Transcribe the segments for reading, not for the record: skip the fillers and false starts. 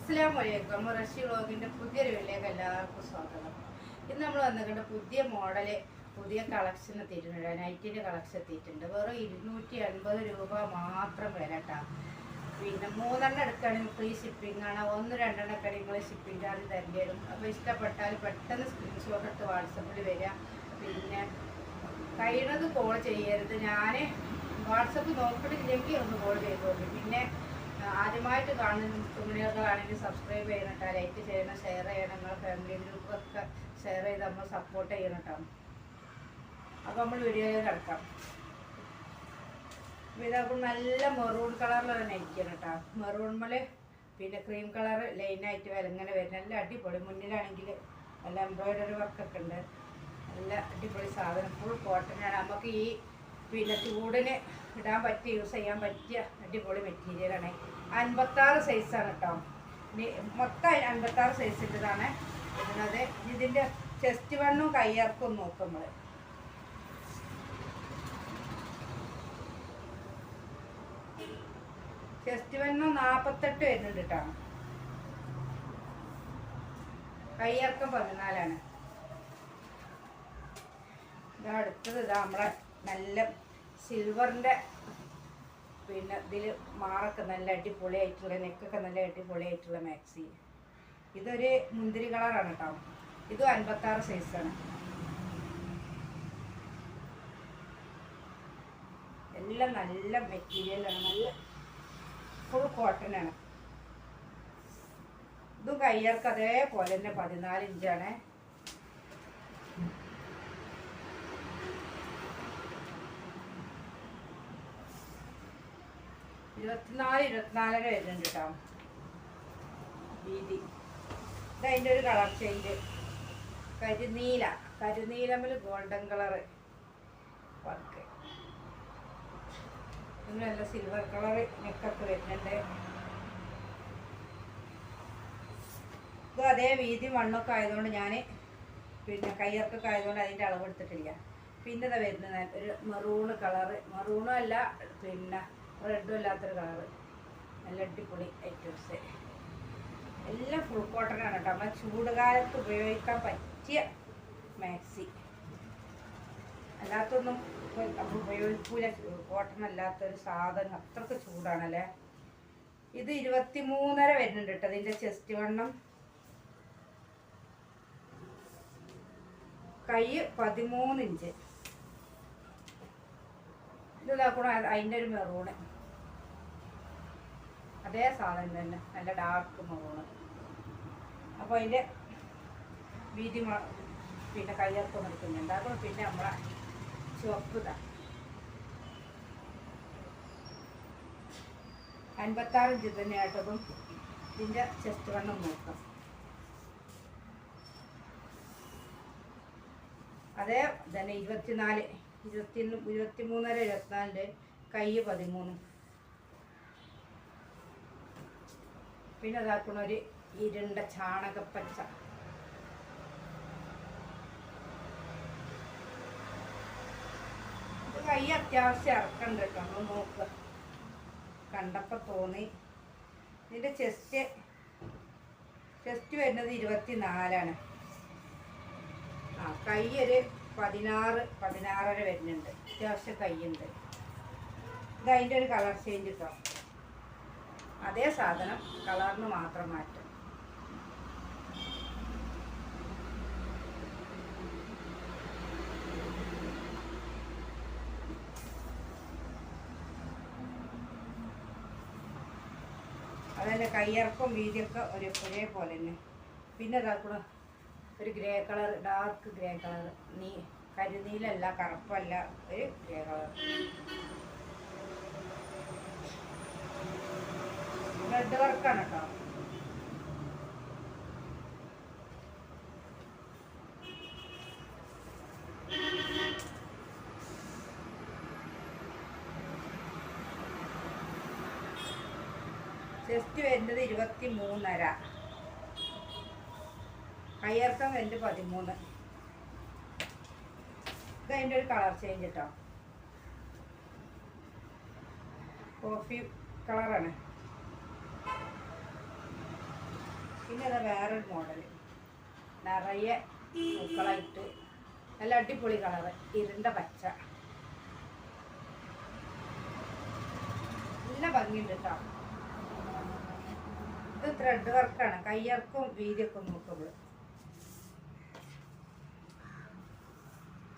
അസ്സലാമലൈക്കും. റഷി വ്ളോഗിൻ്റെ പുതിയൊരു വീഡിയോക്ക് എല്ലാവർക്കും സ്വാഗതം. ഇന്ന് നമ്മൾ വന്നിട്ടുണ്ട് പുതിയ മോഡല്, പുതിയ കളക്ഷൻ എത്തിയിട്ടുണ്ട്. നൈറ്റിൻ്റെ കളക്ഷൻ എത്തിയിട്ടുണ്ട്. വെറും 280 രൂപ മാത്രം വരട്ടാ. പിന്നെ 3 എണ്ണം എടുക്കുകയാണെങ്കിൽ ഫ്രീ ഷിപ്പിംഗ് ആണ്. 1, 2 എണ്ണം ഒക്കെ നിങ്ങൾ ഷിപ്പിംഗ് ചാർജ് തരേണ്ടി വരും. അപ്പോൾ ഇഷ്ടപ്പെട്ടാൽ പെട്ടെന്ന് സ്ക്രീൻഷോട്ട് എടുത്ത് വാട്സപ്പിൽ വരിക. പിന്നെ കഴിയുന്നത് കോൾ ചെയ്യരുത്. ഞാൻ വാട്സപ്പ് നോക്കിയിട്ടില്ലെങ്കിൽ ഒന്ന് കോൾ ചെയ്തോളൂ. പിന്നെ ആദ്യമായിട്ട് കാണുന്ന തുണികളാണെങ്കിൽ സബ്സ്ക്രൈബ് ചെയ്യണം കേട്ടോ, ലൈക്ക് ചെയ്യണം, ഷെയർ ചെയ്യണം, നിങ്ങളുടെ ഫാമിലി ഗ്രൂപ്പൊക്കെ ഷെയർ ചെയ്ത് നമ്മൾ സപ്പോർട്ട് ചെയ്യണം കേട്ടോ. അപ്പോൾ നമ്മൾ വീഡിയോയിൽ കിടക്കാം. ഇതപ്പോൾ നല്ല മെറൂൺ കളറിലാണ് നയിക്കണം കേട്ടോ. മെറൂൺമേൽ പിന്നെ ക്രീം കളർ ലൈനായിട്ട് ഇങ്ങനെ വരും. നല്ല അടിപൊളി. മുന്നിലാണെങ്കിൽ നല്ല എംബ്രോയിഡറി വർക്കൊക്കെ ഉണ്ട്. നല്ല അടിപൊളി സാധനം. ഫുൾ കോട്ടനാണ്. നമുക്ക് ഈ പിന്നെ ചൂടിന് ഇടാൻ പറ്റിയ, യൂസ് ചെയ്യാൻ പറ്റിയ അടിപൊളി മെറ്റീരിയലാണ്. 56 സൈസാണ് കേട്ടോ. മൊത്തം 56 സൈസിൻ്റെതാണ് ഇടുന്നത്. ഇതിൻ്റെ ചെസ്റ്റ് വണ്ണും കയ്യിറക്കും നോക്കുമ്പോൾ ചെസ്റ്റ് വണ്ണും 48 വരുന്നുണ്ട് കേട്ടോ. കയ്യിറക്കം 14ആണ്. ഇതാ അടുത്തത്. ഇതാ നമ്മളെ നല്ല സിൽവറിൻ്റെ പിന്നെ ഇതിൽ മാറൊക്കെ നല്ല അടിപൊളിയായിട്ടുള്ള, നെക്കൊക്കെ നല്ല അടിപൊളിയായിട്ടുള്ള മാക്സി. ഇതൊരു മുന്തിരി കളറാണ് കേട്ടോ. ഇതും 56 സൈസാണ്. എല്ലാം നല്ല മെറ്റീരിയലാണ്. നല്ല ഫുൾ കോട്ടനാണ്. ഇതും കയ്യർക്ക് അതേപോലെ തന്നെ 14 ഇഞ്ചാണ്. ഇരുപത്തിനാല് 24 വരുന്നുണ്ട് കേട്ടോ വീതി. ഇതതിൻ്റെ ഒരു കളർ ചേഞ്ച്. കരിനീലമിൽ ഗോൾഡൻ കളറ് വർക്ക്. ഇതിന് നല്ല സിൽവർ കളർ നെക്കൊക്കെ വരുന്നുണ്ട്. ഇത് അതേ വീതി മണ്ണൊക്കെ ആയതുകൊണ്ട് ഞാൻ പിന്നെ കയ്യർക്കൊക്കെ ആയതുകൊണ്ട് അതിൻ്റെ അളവ് എടുത്തിട്ടില്ല. പിന്നെ ഇതാ വരുന്നത് ഒരു മെറൂണ് കളറ്. മെറൂണും അല്ല പിന്നെ റെഡും അല്ലാത്തൊരു കളറ്. നല്ല അടിപൊളി ഐറ്റംസ്. എല്ലാം ഫുൾ കോട്ടനാണ് കേട്ടോ. നമ്മൾ ചൂടുകാലത്ത് ഉപയോഗിക്കാൻ പറ്റിയ മാക്സി. അല്ലാത്തൊന്നും നമ്മൾ ഉപയോഗിക്കൂല. കോട്ടൺ അല്ലാത്തൊരു സാധനം. അത്രക്ക് ചൂടാണല്ലേ. ഇത് 23.5 വരുന്നുണ്ട് കേട്ടോ. ഇതിൻ്റെ ചെസ്റ്റ് വണ്ണം. കൈ 13 ഇഞ്ച്. ഇതാക്കണം. അതിൻ്റെ ഒരു മെറൂണ് അതേ സാധനം തന്നെ. നല്ല ഡാർക്ക് മെറൂണ്. അപ്പോൾ അതിൻ്റെ വീതി പിന്നെ കയ്യിറക്കം എടുക്കുന്നുണ്ട്. അപ്പോൾ പിന്നെ നമ്മളെ ചുവപ്പ് ഇതാ 56 ഇഞ്ച് തന്നെയായിട്ടതും. ഇതിൻ്റെ ചെസ്റ്റ് വണ്ണം നോക്കാം. അതേ തന്നെ 23.5 24 കൈ 13. പിന്നെ അതാക്കണ ഒരു ഇരുണ്ട ചാണകപ്പച്ച. ഇത് കൈ അത്യാവശ്യം ഇറക്കണ്ട് കേട്ടോ. നമ്മൾ നോക്കുക. കണ്ടപ്പോൾ തോന്നി. ഇതിൻ്റെ ചെസ്റ്റ് വരുന്നത് 24ആണ്. കൈ ഒരു 16.5 വരുന്നുണ്ട്. അത്യാവശ്യം കൈയുണ്ട്. ഇത് അതിൻ്റെ ഒരു കളർ ചേഞ്ച് കേട്ടോ. അതേ സാധനം, കളറിന് മാത്രം മാറ്റം. അതന്നെ കയ്യിറക്കും വീതിയൊക്കെ ഒരേപോലെ തന്നെ. പിന്നെ ഇതാക്കണം ഒരു grey colour, dark grey colour. കരിനീലല്ല, കറുപ്പല്ല, ഒരു ഗ്രേ കളർ. റെഡ് വർക്കാണ് കേട്ടോ. ചെസ്റ്റ് വരുന്നത് 23.5. കയ്യിറക്കം വരുന്നത് 13. ഇതതിൻ്റെ ഒരു കളർ ചേഞ്ച് കേട്ടോ. കോഫി കളറാണ്. പിന്നെ അതാ വേറൊരു മോഡൽ നിറയെ പൂക്കളായിട്ട് നല്ല അടിപൊളി കളറ് ഇരുണ്ട പച്ച നല്ല ഭംഗിയുണ്ട് കേട്ടോ. ഇത് ത്രെഡ് വർക്കാണ്. കയ്യർക്കും വീതിയൊക്കെ നോക്കുമ്പോൾ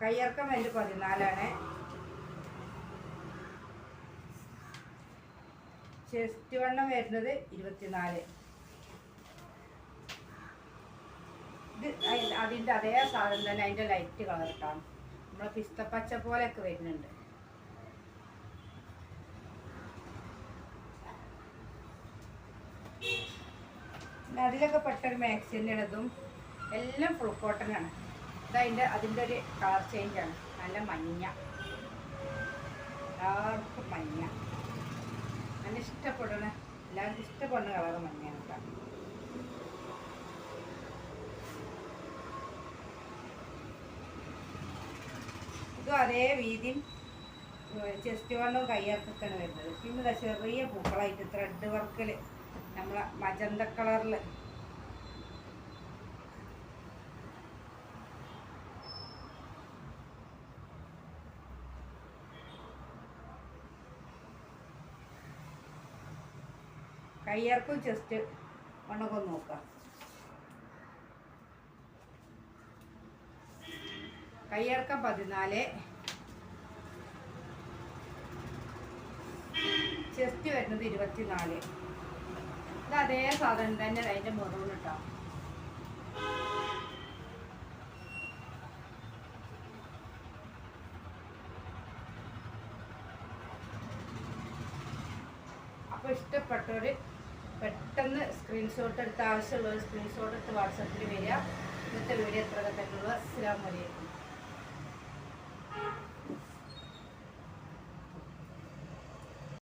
കയ്യർക്കം എൻ്റെ 14 ചെസ്റ്റ് വണ്ണം വരുന്നത് 24. ഇത് അതിൻ്റെ അതേ സാധനം തന്നെ അതിൻ്റെ ലൈറ്റ് കളർ ഇട്ടാണ്. നമ്മളെ പിസ്തപ്പച്ച പോലെയൊക്കെ വരുന്നുണ്ട്. പിന്നെ അതിലൊക്കെ പെട്ടൊരു മാക്സിൻ്റെ ഇതും എല്ലാം ഫുൾ കോട്ടനാണ്. അതിൻ്റെ ഒരു കളർ ചേഞ്ചാണ്. നല്ല മഞ്ഞ, എല്ലാവർക്കും മഞ്ഞ നല്ല ഇഷ്ടപ്പെടുന്ന എല്ലാവർക്കും ഇഷ്ടപ്പെടുന്ന കളർ മഞ്ഞയാണ് കേട്ടോ. ഇതും അതേ വീതിയും ചെസ്റ്റ് വണ്ണവും കയ്യാർക്കൊക്കെയാണ് വരുന്നത്. പിന്നെ ചെറിയ പൂക്കളായിട്ട് ത്രെഡ് വർക്കിൽ നമ്മളെ മജന്ത കളറിൽ കയ്യർക്കും ചെസ്റ്റ് വണ്ണൊക്കെ നോക്കാം. കയ്യർക്കം 14, ചെസ്റ്റ് വരുന്നത് 24. ഇത് അതേ സാധനം തന്നെ അതിൻ്റെ മെറൂൺ ഇട്ടോ. അപ്പോൾ ഇഷ്ടപ്പെട്ടവർ പെട്ടെന്ന് സ്ക്രീൻഷോട്ട് എടുത്ത് ആവശ്യമുള്ളവർ സ്ക്രീൻഷോട്ട് എടുത്ത് വാട്സപ്പിൽ വരിക. ഇന്നത്തെ വീഡിയോ എത്ര തന്നെയുള്ളൂ. അസ്സലാമു അലൈക്കും.